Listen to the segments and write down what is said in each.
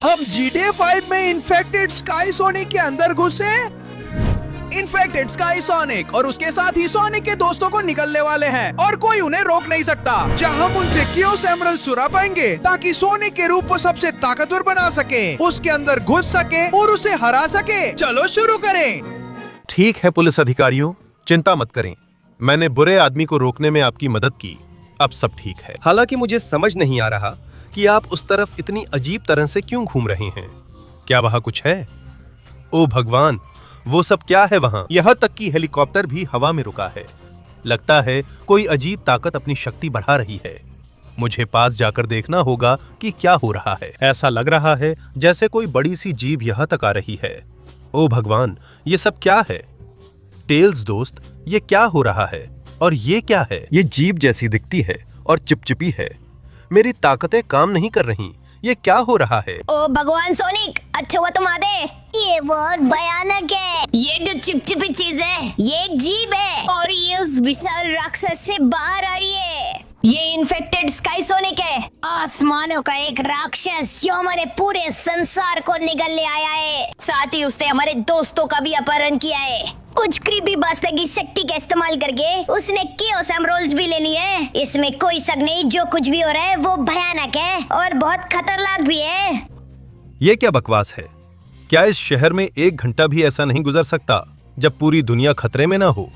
हम GTA 5 में infected sky sonic के अंदर घुसे। इन्फेक्टेड स्काई सोनिक और उसके साथ ही सोनिक के दोस्तों को निकलने वाले हैं और कोई उन्हें रोक नहीं सकता। जहां हम उनसे कियोस एमरल्ड चुरा पाएंगे ताकि सोनिक के रूप को सबसे ताकतवर बना सके, उसके अंदर घुस सके और उसे हरा सके। चलो शुरू करें। ठीक है पुलिस अधिकारियों, चिंता मत करें। मैंने बुरे आदमी को रोकने में आपकी मदद की, अब सब ठीक है। हालांकि मुझे समझ नहीं आ रहा कि आप उस तरफ इतनी अजीब तरह से क्यों घूम रहे हैं। क्या वहां कुछ है? ओ भगवान, वो सब क्या है वहां? यहाँ तक कि हेलीकॉप्टर भी हवा में रुका है। लगता है कोई अजीब ताकत अपनी शक्ति बढ़ा रही है। मुझे पास जाकर देखना होगा कि क्या हो रहा है। ऐसा लग रहा है जैसे कोई बड़ी सी जीभ यहाँ तक आ रही है। ओ भगवान, ये सब क्या है? टेल्स दोस्त, ये क्या हो रहा है? और ये क्या है? ये जीभ जैसी दिखती है और चिपचिपी है। मेरी ताकतें काम नहीं कर रही। ये क्या हो रहा है? ओ भगवान सोनिक, अच्छा हुआ तुम आ गए। ये बहुत भयानक है। ये जो चिपचिपी चीज है, ये एक जीभ है और ये उस विशाल राक्षस से बाहर आ रही है। ये इन्फेक्टेड स्काई सोनिक है, आसमानों का एक राक्षस जो हमारे पूरे संसार को निगलने आया है। साथ ही उसने हमारे दोस्तों का भी अपहरण किया है। कुछ क्रीपी बास्ता की शक्ति का इस्तेमाल करके उसने कियोस एमरल्ड्स भी ले लिए हैं। इसमें कोई शक नहीं, जो कुछ भी हो रहा है वो भयानक है और बहुत खतरनाक भी है। ये क्या बकवास है? क्या इस शहर में एक घंटा भी ऐसा नहीं गुजर सकता जब पूरी दुनिया खतरे में ना हो?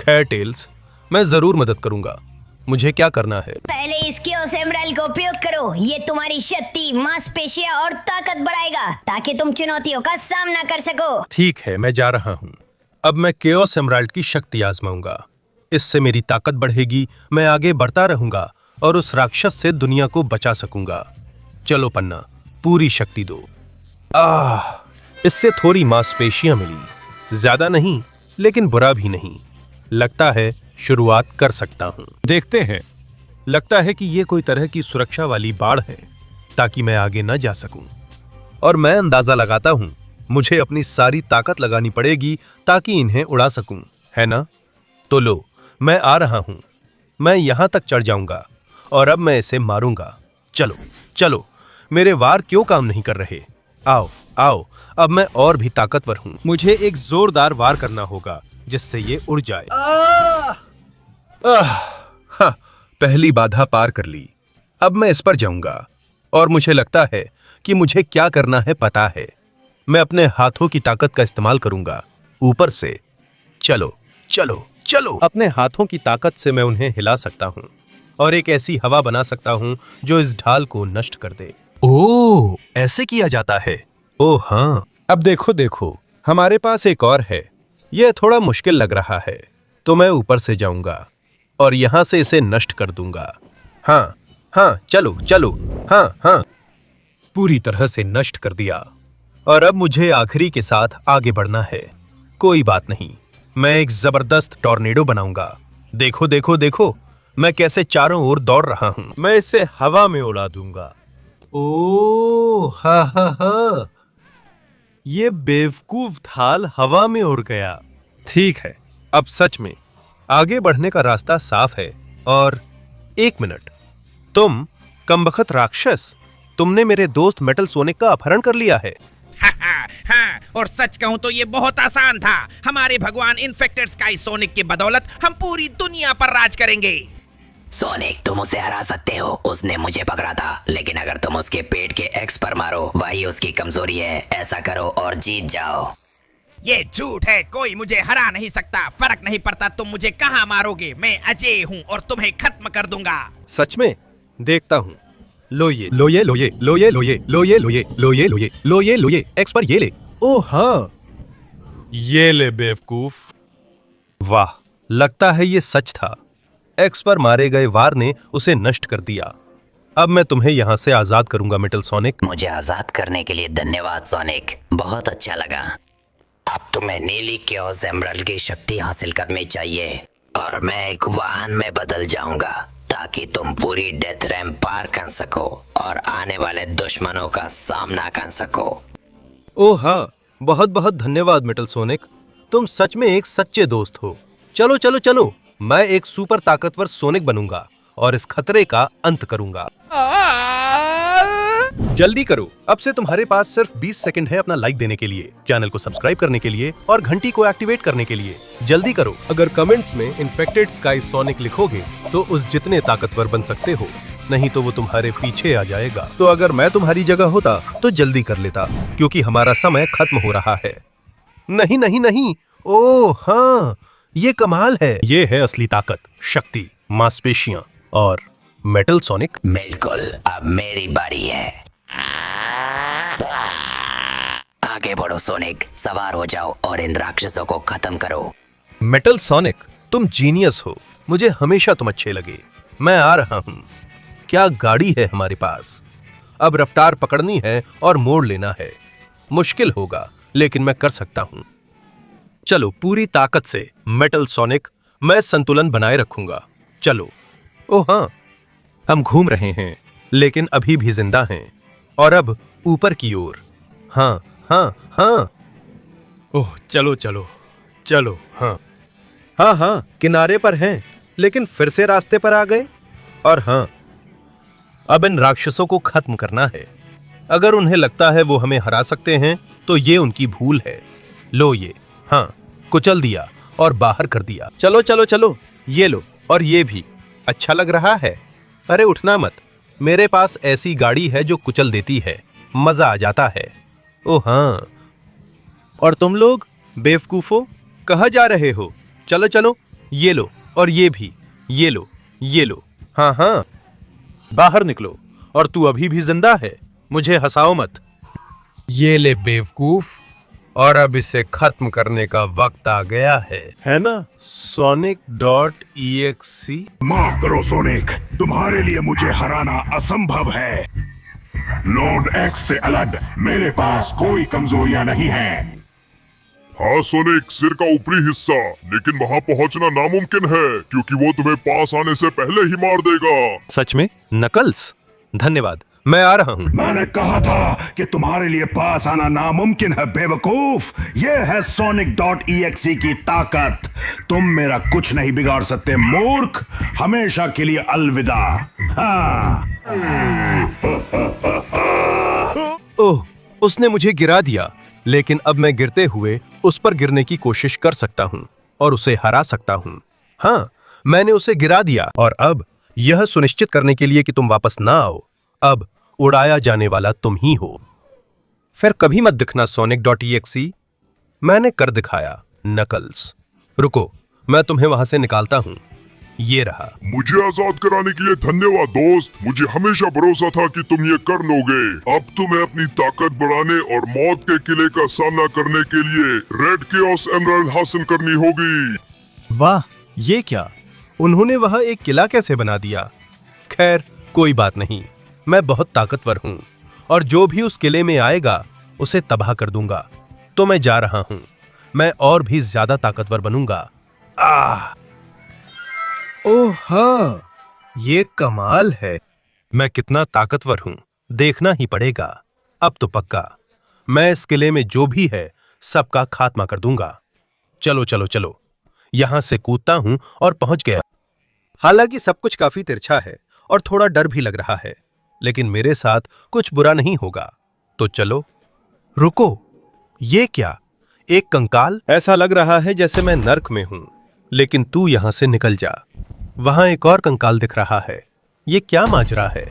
खैर टेल्स, मैं जरूर मदद करूंगा। मुझे क्या करना है? पहले इस कियोस एमरल्ड का उपयोग करो। ये तुम्हारी शक्ति, मांसपेशियां और ताकत बढ़ाएगा ताकि तुम चुनौतियों का सामना कर सको। ठीक है, मैं जा रहा हूँ। अब मैं कियोस एमराल्ड की शक्ति आजमाऊंगा। इससे मेरी ताकत बढ़ेगी, मैं आगे बढ़ता रहूंगा और उस राक्षस से दुनिया को बचा सकूंगा। चलो पन्ना, पूरी शक्ति दो। इससे थोड़ी मांसपेशियां मिली, ज्यादा नहीं लेकिन बुरा भी नहीं। लगता है शुरुआत कर सकता हूं। देखते हैं। लगता है कि ये कोई तरह की सुरक्षा वाली बाड़ है ताकि मैं आगे न जा सकूं। और मैं अंदाजा लगाता हूं, मुझे अपनी सारी ताकत लगानी पड़ेगी ताकि इन्हें उड़ा सकूं, है ना? तो लो, मैं आ रहा हूं। मैं यहां तक चढ़ जाऊंगा और अब मैं इसे मारूंगा। चलो चलो, मेरे वार क्यों काम नहीं कर रहे? आओ आओ, अब मैं और भी ताकतवर हूं। मुझे एक जोरदार वार करना होगा जिससे ये उड़ जाए। हाँ, पहली बाधा पार कर ली। अब मैं इस पर जाऊंगा और मुझे लगता है कि मुझे क्या करना है पता है। मैं अपने हाथों की ताकत का इस्तेमाल करूंगा, ऊपर से। चलो चलो चलो। अपने हाथों की ताकत से मैं उन्हें हिला सकता हूं और एक ऐसी हवा बना सकता हूं जो इस ढाल को नष्ट कर दे। ओह, ऐसे किया जाता है। ओह हाँ, अब देखो देखो, हमारे पास एक और है। यह थोड़ा मुश्किल लग रहा है, तो मैं ऊपर से जाऊंगा और यहां से इसे नष्ट कर दूंगा। हाँ हाँ, चलो चलो। हाँ हाँ, पूरी तरह से नष्ट कर दिया। और अब मुझे आखिरी के साथ आगे बढ़ना है। कोई बात नहीं, मैं एक जबरदस्त टॉर्नेडो बनाऊंगा। देखो देखो देखो, मैं कैसे चारों ओर दौड़ रहा हूं। मैं इसे हवा में उड़ा दूंगा। ओह हा हा हा, ये बेवकूफ ढाल हवा में उड़ गया। ठीक है, अब सच में आगे बढ़ने का रास्ता साफ है। और एक मिनट, तुम कमबख्त राक्षस, तुमने मेरे दोस्त मेटल सोनिक का अपहरण कर लिया है। हाँ, और सच कहूं तो ये बहुत आसान था। हमारे भगवान इन्फेक्टेड स्काई सोनिक की बदौलत हम पूरी दुनिया पर राज करेंगे। सोनिक, तुम उसे हरा सकते हो। उसने मुझे पकड़ा था, लेकिन अगर तुम उसके पेट के एक्स पर मारो, वही उसकी कमजोरी है। ऐसा करो और जीत जाओ। ये झूठ है, कोई मुझे हरा नहीं सकता। फर्क नहीं पड़ता तुम मुझे कहाँ मारोगे, मैं अजय हूँ और तुम्हें खत्म कर दूंगा। सच में? देखता हूँ। लो ये लो ये लो ये लो ये लो ये लो ये लो ये लो ये लो ये लो ये लो ये, एक्स पर ये ले। ओह हाँ, ये ले बेवकूफ। वाह, लगता है ये सच था। एक्स पर मारे गए वार ने उसे नष्ट कर दिया। अब मैं तुम्हें यहाँ से आजाद करूंगा मेटल सोनिक। मुझे आजाद करने के लिए धन्यवाद सोनिक, बहुत अच्छा लगा। अब तुम्हें नीली कियोस एमरल्ड की शक्ति हासिल करनी चाहिए और मैं एक वाहन में बदल जाऊंगा ताकि तुम पूरी डेथ रैम्प पार कर सको और आने वाले दुश्मनों का सामना कर सको। ओह हाँ, बहुत बहुत धन्यवाद मेटल सोनिक, तुम सच में एक सच्चे दोस्त हो। चलो चलो चलो, मैं एक सुपर ताकतवर सोनिक बनूंगा और इस खतरे का अंत करूंगा। जल्दी करो, अब से तुम्हारे पास सिर्फ 20 सेकंड है अपना लाइक देने के लिए, चैनल को सब्सक्राइब करने के लिए और घंटी को एक्टिवेट करने के लिए। जल्दी करो। अगर कमेंट्स में इन्फेक्टेड स्काई सोनिक लिखोगे तो उस जितने ताकतवर बन सकते हो, नहीं तो वो तुम्हारे पीछे आ जाएगा। तो अगर मैं तुम्हारी जगह होता तो जल्दी कर लेता, क्योंकि हमारा समय खत्म हो रहा है। नहीं नहीं नहीं, ओह हाँ, ये कमाल है। ये है असली ताकत, शक्ति, मांसपेशियां और मेटल सोनिक। बिल्कुल, अब मेरी बारी है। आगे बढ़ो सोनिक, सवार हो जाओ और इन राक्षसों को खत्म करो। मेटल सोनिक, तुम जीनियस हो, मुझे हमेशा तुम अच्छे लगे। मैं आ रहा हूँ। क्या गाड़ी है हमारे पास। अब रफ्तार पकड़नी है और मोड़ लेना है। मुश्किल होगा, लेकिन मैं कर सकता हूँ। चलो पूरी ताकत से मेटल सोनिक, मैं संतुलन बनाए रखूंगा। चलो। ओह हाँ, हम घूम रहे हैं, लेकिन अभी भी जिंदा हैं। और अब ऊपर की ओर। हाँ हाँ हाँ। ओह चलो चलो चलो। हाँ हाँ हाँ, किनारे पर हैं, लेकिन फिर से रास्ते पर आ गए। और हाँ, अब इन राक्षसों को खत्म करना है। अगर उन्हें लगता है वो हमें हरा सकते हैं तो ये उनकी भूल है। लो ये, हाँ, कुचल दिया और बाहर कर दिया। चलो चलो चलो, ये लो और ये भी। अच्छा लग रहा है। अरे उठना मत, मेरे पास ऐसी गाड़ी है जो कुचल देती है, मजा आ जाता है। ओह हाँ, और तुम लोग बेवकूफो कहाँ जा रहे हो। चलो चलो, ये लो और ये भी। ये लो, ये लो। हाँ हाँ, बाहर निकलो। और तू अभी भी जिंदा है, मुझे हंसाओ मत। ये ले बेवकूफ, और अब इसे खत्म करने का वक्त आ गया है ना Sonic.exe। माफ करो सोनिक, तुम्हारे लिए मुझे हराना असंभव है। लॉर्ड एक्स से अलग मेरे पास कोई कमजोरियां नहीं हैं। हाँ सोनिक, सिर का ऊपरी हिस्सा, लेकिन वहाँ पहुँचना नामुमकिन है क्योंकि वो तुम्हें पास आने से पहले ही मार देगा। सच में? नकल्स, धन्यवाद, मैं आ रहा हूँ। मैंने कहा था कि तुम्हारे लिए पास आना नामुमकिन है बेवकूफ। ये है Sonic.exe की ताकत। तुम मेरा कुछ नहीं बिगाड़ सकते मूर्ख। हमेशा के लिए अलविदा। हाँ। ओह, उसने मुझे गिरा दिया, लेकिन अब मैं गिरते हुए उस पर गिरने की कोशिश कर सकता हूँ और उसे हरा सकता हूँ। हाँ, मैंने उसे गिरा दिया। और अब यह सुनिश्चित करने के लिए कि तुम वापस ना आओ, अब उड़ाया जाने वाला तुम ही हो। फिर कभी मत दिखना Sonic.exe। मैंने कर दिखाया, नकल्स। रुको, मैं तुम्हें वहां से निकालता हूँ। ये रहा। मुझे आजाद कराने के लिए धन्यवाद दोस्त। मुझे हमेशा भरोसा था कि तुम ये कर लोगे। अब तुम्हें अपनी ताकत बढ़ाने और मौत के किले का सामना करने के लिए रेड केओस एमराल्ड हासिल करनी होगी। वाह, ये क्या? उन्होंने वहां एक किला कैसे बना दिया? खैर, कोई बात नहीं, मैं बहुत ताकतवर हूं और जो भी उस किले में आएगा उसे तबाह कर दूंगा। तो मैं जा रहा हूं, मैं और भी ज्यादा ताकतवर बनूंगा। ओह हाँ, ये कमाल है। मैं कितना ताकतवर हूं देखना ही पड़ेगा। अब तो पक्का मैं इस किले में जो भी है सबका खात्मा कर दूंगा। चलो चलो चलो, यहां से कूदता हूं और पहुंच गया। हालांकि सब कुछ काफी तिरछा है और थोड़ा डर भी लग रहा है, लेकिन मेरे साथ कुछ बुरा नहीं होगा। तो चलो। रुको, ये क्या? एक कंकाल? ऐसा लग रहा है जैसे मैं नर्क में हूं, लेकिन तू यहां से निकल जा। वहां एक और कंकाल दिख रहा है। ये क्या माजरा है?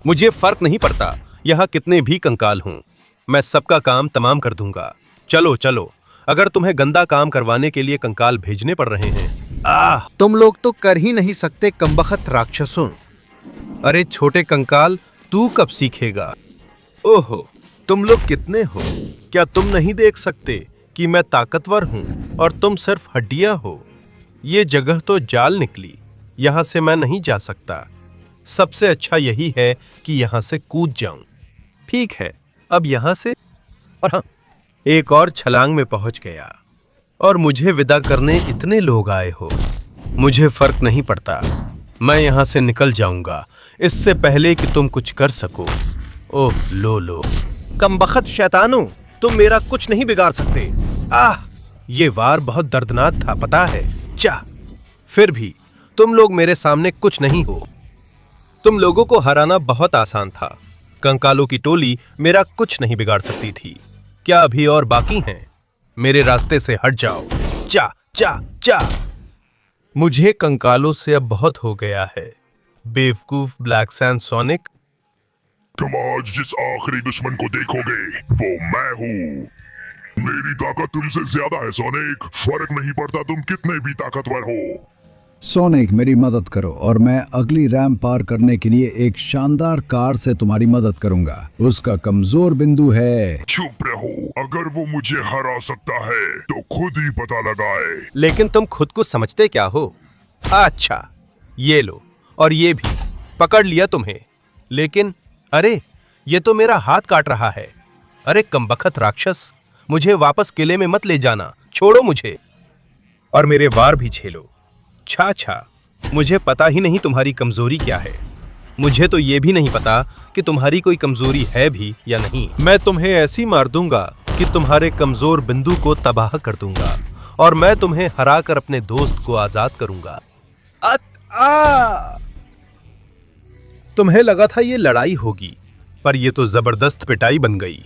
मुझे फर्क नहीं पड़ता यहां कितने भी कंकाल हों, मैं सबका काम तमाम कर दूंगा। चलो चलो, अगर तुम्हें गंदा काम करवाने के लिए कंकाल भेजने पड़ रहे हैं। तुम लोग तो कर ही नहीं सकते कमबख्त राक्षसों। अरे छोटे कंकाल, तू कब सीखेगा? ओहो, तुम लोग कितने हो? क्या तुम नहीं देख सकते कि मैं ताकतवर हूं और तुम सिर्फ हड्डियां हो? ये जगह तो जाल निकली, यहां से मैं नहीं जा सकता। सबसे अच्छा यही है कि यहां से कूद जाऊं। ठीक है, अब यहां से। और हाँ, एक और छलांग में पहुंच गया और मुझे विदा करने इतने लोग आए हो। मुझे फर्क नहीं पड़ता, मैं यहां से निकल जाऊंगा इससे पहले कि तुम कुछ कर सको। ओह लो, कमबख्त शैतानों, तुम मेरा कुछ नहीं बिगाड़ सकते। ये वार बहुत दर्दनाक था, पता है? फिर भी तुम लोग मेरे सामने कुछ नहीं हो। तुम लोगों को हराना बहुत आसान था, कंकालों की टोली मेरा कुछ नहीं बिगाड़ सकती थी। क्या अभी और बाकी हैं? मेरे रास्ते से हट जाओ। चा चा चा। मुझे कंकालों से अब बहुत हो गया है। बेवकूफ ब्लैक सैंड सोनिक। तुम आज जिस आखिरी दुश्मन को देखोगे वो मैं हूँ। मेरी ताकत तुमसे ज्यादा है सोनिक। फर्क नहीं पड़ता तुम कितने भी ताकतवर हो। सोनिक, मेरी मदद करो और मैं अगली रैंप पार करने के लिए एक शानदार कार से तुम्हारी मदद करूंगा। उसका कमजोर बिंदु है। चुप रहो। अगर वो मुझे हरा सकता है तो खुद ही पता लगाए। लेकिन तुम खुद को समझते क्या हो? अच्छा, ये लो, और ये भी पकड़ लिया तुम्हें। लेकिन अरे, ये तो मेरा हाथ काट रहा है। अरे कमबख्त राक्षस, मुझे वापस किले में मत ले जाना। छोड़ो मुझे। और मेरे वार भी झेलो। छा छा, मुझे पता ही नहीं तुम्हारी कमजोरी क्या है। मुझे तो ये भी नहीं पता कि तुम्हारी कोई कमजोरी है भी या नहीं। मैं तुम्हें ऐसी मार दूंगा कि तुम्हारे कमजोर बिंदु को तबाह कर दूंगा, और मैं तुम्हें हराकर अपने दोस्त को आजाद करूंगा। तुम्हें लगा था ये लड़ाई होगी, पर ये तो जबरदस्त पिटाई बन गई।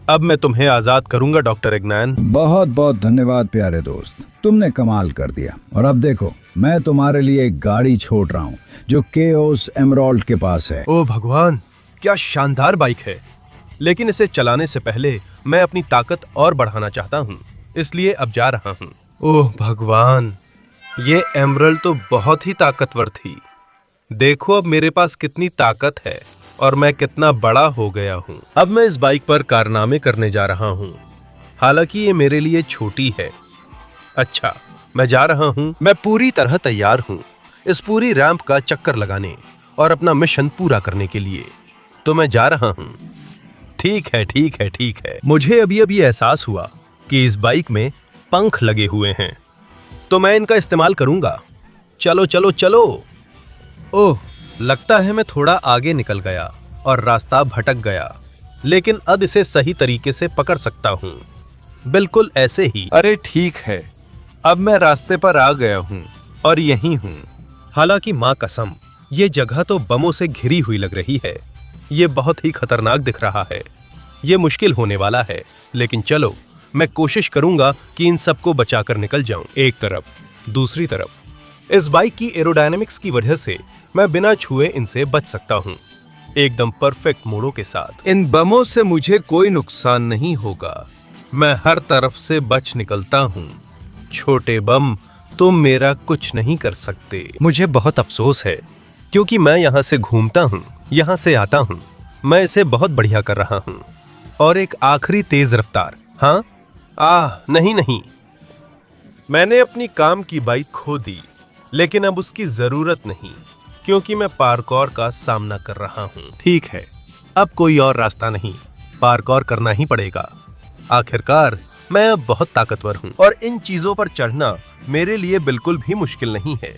अब मैं तुम्हें आजाद करूंगा डॉक्टर एग्नैन। बहुत बहुत धन्यवाद प्यारे दोस्त, तुमने कमाल कर दिया। और अब देखो, मैं तुम्हारे लिए एक गाड़ी छोड़ रहा हूँ जो केओस एमराल्ड के पास है। ओ भगवान, क्या शानदार बाइक है। लेकिन इसे चलाने से पहले मैं अपनी ताकत और बढ़ाना चाहता हूँ, इसलिए अब जा रहा हूँ। ओह भगवान, ये एमराल्ड तो बहुत ही ताकतवर थी। देखो अब मेरे पास कितनी ताकत है और मैं कितना बड़ा हो गया हूँ। अब मैं इस बाइक पर कारनामे करने जा रहा हूँ। हालांकि ये मेरे लिए छोटी है। अच्छा, मैं जा रहा हूँ। मैं पूरी तरह तैयार हूँ इस पूरी रैंप का चक्कर लगाने और अपना मिशन पूरा करने के लिए। तो मैं जा रहा हूँ। ठीक है, ठीक है, ठीक है। मुझे अभी अभी एहसास हुआ कि इस बाइक में पंख लगे हुए हैं, तो मैं इनका इस्तेमाल करूंगा। चलो चलो चलो। ओह, लगता है मैं थोड़ा आगे निकल गया और रास्ता भटक गया, लेकिन अब इसे सही तरीके से पकड़ सकता हूँ, बिल्कुल ऐसे ही। अरे ठीक है, अब मैं रास्ते पर आ गया हूँ और यहीं हूँ। हालांकि माँ कसम, ये जगह तो बमों से घिरी हुई लग रही है। ये बहुत ही खतरनाक दिख रहा है। ये मुश्किल होने वाला है, लेकिन चलो, मैं कोशिश करूंगा कि इन सबको बचाकर निकल जाऊं। एक तरफ, दूसरी तरफ। इस बाइक की एरोडायनेमिक्स की वजह से मैं बिना छुए इनसे बच सकता हूँ, एकदम परफेक्ट मोड़ों के साथ। इन बमों से मुझे कोई नुकसान नहीं होगा। मैं हर तरफ से बच निकलता हूँ। छोटे बम, तुम मेरा कुछ नहीं कर सकते। मुझे बहुत अफसोस है, क्योंकि मैं यहाँ से घूमता हूँ, यहाँ से आता हूँ। मैं इसे बहुत बढ़िया कर रहा हूँ। और एक आखिरी तेज रफ्तार। हाँ, नहीं नहीं, मैंने अपनी काम की बाइक खो दी, लेकिन अब उसकी जरूरत नहीं, क्योंकि मैं पार्कौर का सामना कर रहा हूँ। ठीक है, अब कोई और रास्ता नहीं, पार्कौर करना ही पड़ेगा। आखिरकार मैं अब बहुत ताकतवर हूँ और इन चीजों पर चढ़ना मेरे लिए बिल्कुल भी मुश्किल नहीं है।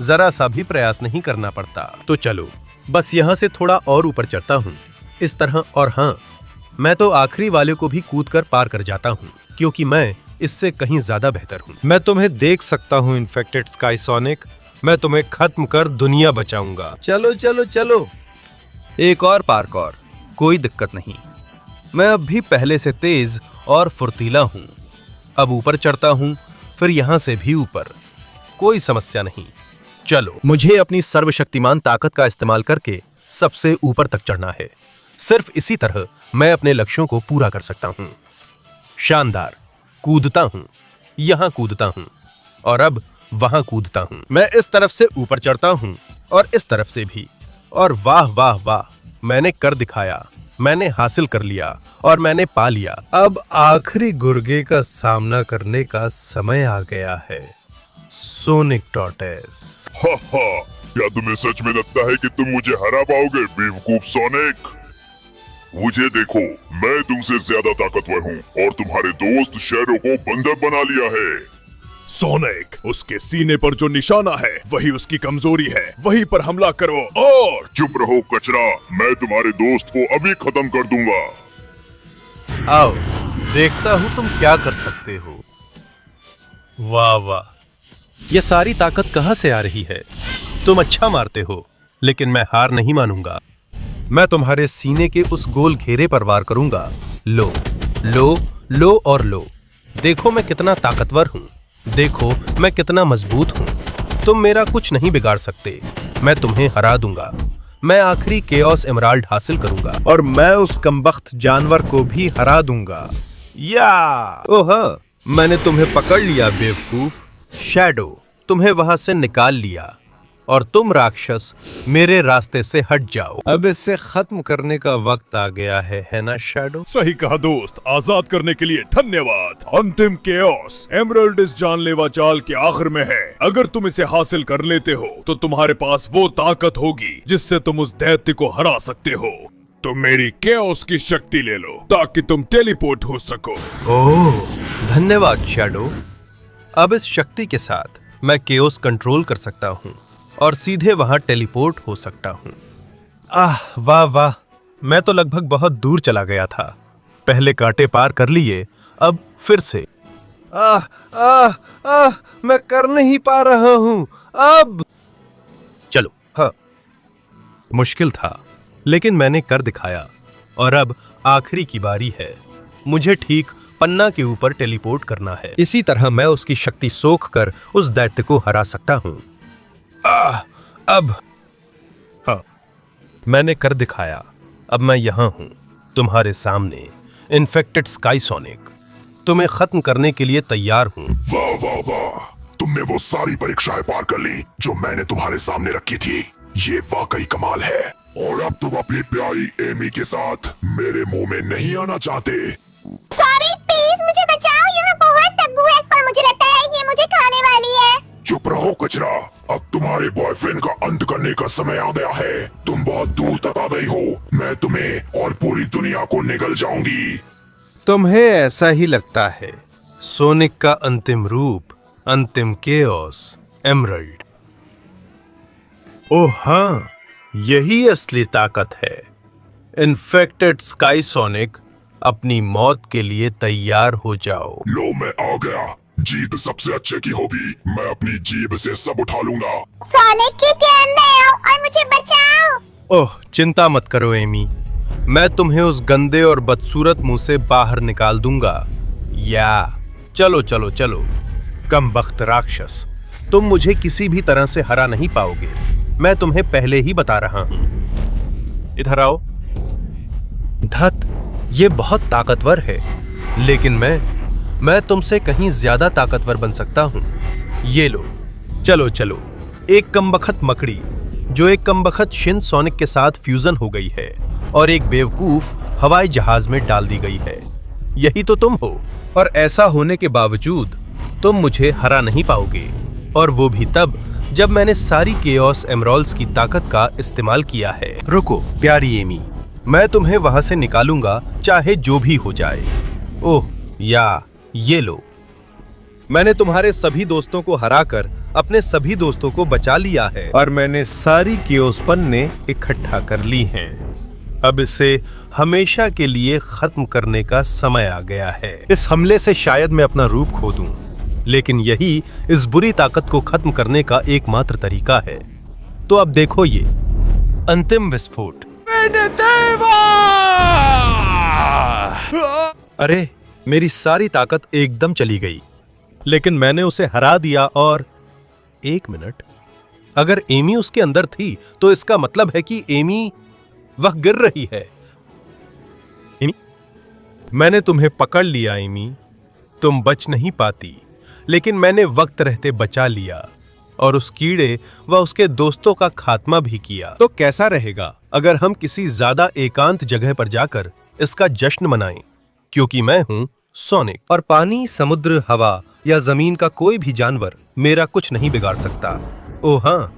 जरा सा भी प्रयास नहीं करना पड़ता। तो चलो, बस यहाँ से थोड़ा और ऊपर चढ़ता हूँ, इस तरह। और हाँ, मैं तो आखिरी वाले को भी कूदकर पार कर जाता हूँ, क्योंकि मैं इससे कहीं ज्यादा बेहतर हूँ। मैं तुम्हें देख सकता हूँ इन्फेक्टेड स्काई सोनिक। मैं तुम्हें खत्म कर दुनिया बचाऊंगा। चलो चलो चलो, एक और पार्कौर, कोई दिक्कत नहीं। मैं अब भी पहले से तेज और फुर्तीला हूँ। अब ऊपर चढ़ता हूँ, फिर यहाँ से भी ऊपर, कोई समस्या नहीं। चलो, मुझे अपनी सर्वशक्तिमान ताकत का इस्तेमाल करके सबसे ऊपर तक चढ़ना है। सिर्फ इसी तरह मैं अपने लक्ष्यों को पूरा कर सकता हूँ। शानदार। कूदता हूँ, यहाँ कूदता हूँ, और अब वहां कूदता हूँ। मैं इस तरफ से ऊपर चढ़ता हूँ और इस तरफ से भी। और वाह वाह वाह, मैंने कर दिखाया। मैंने हासिल कर लिया और मैंने पा लिया। अब आखिरी गुर्गे का सामना करने का समय आ गया है। Sonic tortoise. क्या तुम्हें सच में लगता है कि तुम मुझे हरा पाओगे, बेवकूफ सोनिक? मुझे देखो, मैं तुमसे ज्यादा ताकतवर हूँ और तुम्हारे दोस्त शहरों को बंधक बना लिया है। सोनिक, उसके सीने पर जो निशाना है वही उसकी कमजोरी है, वहीं पर हमला करो। और चुप रहो कचरा, मैं तुम्हारे दोस्त को अभी खत्म कर दूंगा। आओ, देखता हूँ तुम क्या कर सकते हो। वाह वाह, ये सारी ताकत कहाँ से आ रही है? तुम अच्छा मारते हो, लेकिन मैं हार नहीं मानूंगा। मैं तुम्हारे सीने के उस गोल घेरे पर वार करूंगा। लो लो लो और लो। देखो मैं कितना ताकतवर हूँ, देखो मैं कितना मजबूत हूँ। तुम मेरा कुछ नहीं बिगाड़ सकते। मैं तुम्हें हरा दूंगा। मैं आखिरी केओस एमराल्ड हासिल करूंगा और मैं उस कमबख्त जानवर को भी हरा दूंगा। या ओह, मैंने तुम्हें पकड़ लिया बेवकूफ। शैडो, तुम्हें वहां से निकाल लिया और तुम राक्षस मेरे रास्ते से हट जाओ। अब इससे खत्म करने का वक्त आ गया है ना शैडो? सही कहा दोस्त, आजाद करने के लिए धन्यवाद। अंतिम केओस एमरल्ड इस जानलेवा चाल के आखिर में है। अगर तुम इसे हासिल कर लेते हो तो तुम्हारे पास वो ताकत होगी जिससे तुम उस दैत्य को हरा सकते हो। तो मेरी केओस की शक्ति ले लो ताकि तुम टेलीपोर्ट हो सको। ओह, धन्यवाद शैडो। अब इस शक्ति के साथ मैं केओस कंट्रोल कर सकता हूँ और सीधे वहां टेलीपोर्ट हो सकता हूँ। वाह वाह, मैं तो लगभग बहुत दूर चला गया था। पहले कांटे पार कर लिए, अब फिर से। मैं कर नहीं पा रहा हूँ अब। चलो, हाँ, मुश्किल था लेकिन मैंने कर दिखाया और अब आखिरी की बारी है। मुझे ठीक पन्ना के ऊपर टेलीपोर्ट करना है। इसी तरह मैं उसकी शक्ति सोख कर उस दैत्य को हरा सकता हूँ। अब हाँ, मैंने कर दिखाया। अब मैं यहां हूं तुम्हारे सामने, इन्फेक्टेड स्काई सोनिक। तुम्हें खत्म करने के लिए तैयार हूं। वाह वाह वाह, तुमने वो सारी परीक्षाएं पार कर ली जो मैंने तुम्हारे सामने रखी थी। ये वाकई कमाल है। और अब तुम अपनी प्यारी एमी के साथ मेरे मुंह में नहीं आना चाहते। सॉरी, प्लीज मुझे बचाओ। ये मैं बहुत टग्गू है और मुझे लगता है ये मुझे खाने वाली है। चुप रहो कचरा, अब तुम्हारे बॉयफ्रेंड का अंत करने का समय आ गया है। तुम बहुत दूर तक आ गई हो। मैं तुम्हें और पूरी दुनिया को निगल जाऊंगी। तुम्हें ऐसा ही लगता है? सोनिक का अंतिम रूप, अंतिम केओस एमरल्ड। ओह हाँ, यही असली ताकत है। इन्फेक्टेड स्काई सोनिक, अपनी मौत के लिए तैयार हो जाओ। लो, मैं आ गया। जीत सबसे अच्छे की होगी। मैं अपनी जीभ से सब उठा लूंगा। सोनिक के अंदर आओ और मुझे बचाओ। ओह, चिंता मत करो एमी, मैं तुम्हें उस गंदे और बदसूरत मुंह से बाहर निकाल दूंगा। या चलो चलो चलो, कमबख्त राक्षस, तुम मुझे किसी भी तरह से हरा नहीं पाओगे। मैं तुम्हें पहले ही बता रहा हूं। इधर आओ। धत, ये बहुत ताकतवर है, लेकिन मैं तुमसे कहीं ज्यादा ताकतवर बन सकता हूं। ये लो। चलो चलो, एक कमबख्त मकड़ी जो एक कमबख्त शिन सोनिक के साथ फ्यूजन हो गई है और एक बेवकूफ हवाई जहाज में डाल दी गई है। यही तो तुम हो। और ऐसा होने के बावजूद तुम मुझे हरा नहीं पाओगे, और वो भी तब जब मैंने सारी केओस एमरल्ड्स की ताकत का इस्तेमाल किया है। रुको प्यारी एमी, मैं तुम्हें वहां से निकालूंगा चाहे जो भी हो जाए। ओह, या ये लो। मैंने तुम्हारे सभी दोस्तों को हराकर अपने सभी दोस्तों को बचा लिया है और मैंने सारी केओस पन्ने इकट्ठा कर ली हैं। अब इसे हमेशा के लिए खत्म करने का समय आ गया है। इस हमले से शायद मैं अपना रूप खो दूं, लेकिन यही इस बुरी ताकत को खत्म करने का एकमात्र तरीका है। तो अब देखो ये अंतिम विस्फोट। अरे, मेरी सारी ताकत एकदम चली गई, लेकिन मैंने उसे हरा दिया। और एक मिनट, अगर एमी उसके अंदर थी तो इसका मतलब है कि एमी वह गिर रही है। एमी, मैंने तुम्हें पकड़ लिया एमी। तुम बच नहीं पाती, लेकिन मैंने वक्त रहते बचा लिया और उस कीड़े व उसके दोस्तों का खात्मा भी किया। तो कैसा रहेगा अगर हम किसी ज्यादा एकांत जगह पर जाकर इसका जश्न मनाएं? क्योंकि मैं हूं सोनिक, और पानी, समुद्र, हवा या जमीन का कोई भी जानवर मेरा कुछ नहीं बिगाड़ सकता। ओह हाँ,